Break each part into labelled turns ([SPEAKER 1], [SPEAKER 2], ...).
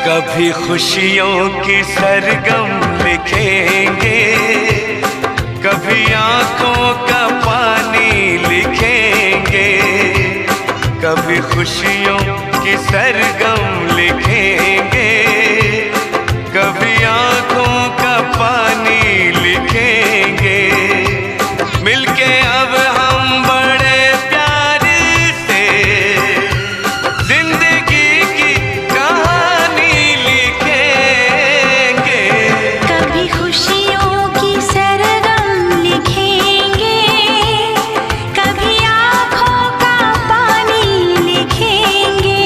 [SPEAKER 1] कभी खुशियों की सरगम लिखेंगे, कभी आंखों का पानी लिखेंगे। कभी खुशियों की सरगम लिखेंगे, कभी आंखों का पानी लिखेंगे। मिलके अब हम बड़े प्यार से जिंदगी की कहानी लिखेंगे।
[SPEAKER 2] कभी खुशियों की सरगम लिखेंगे, कभी आँखों का पानी लिखेंगे।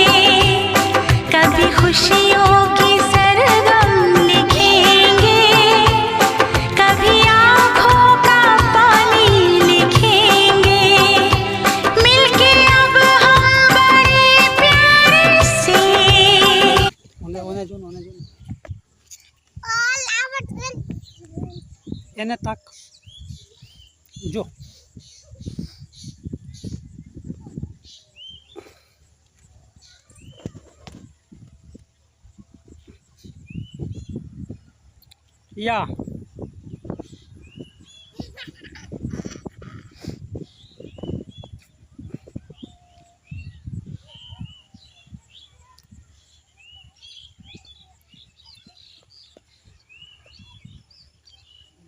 [SPEAKER 2] कभी खुशियों की सरगम लिखेंगे, कभी आँखों का पानी लिखेंगे। मिलके अब हम बड़े प्यार से
[SPEAKER 3] એને તાક જો યા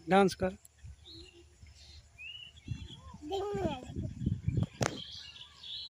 [SPEAKER 3] ડાન્સ કર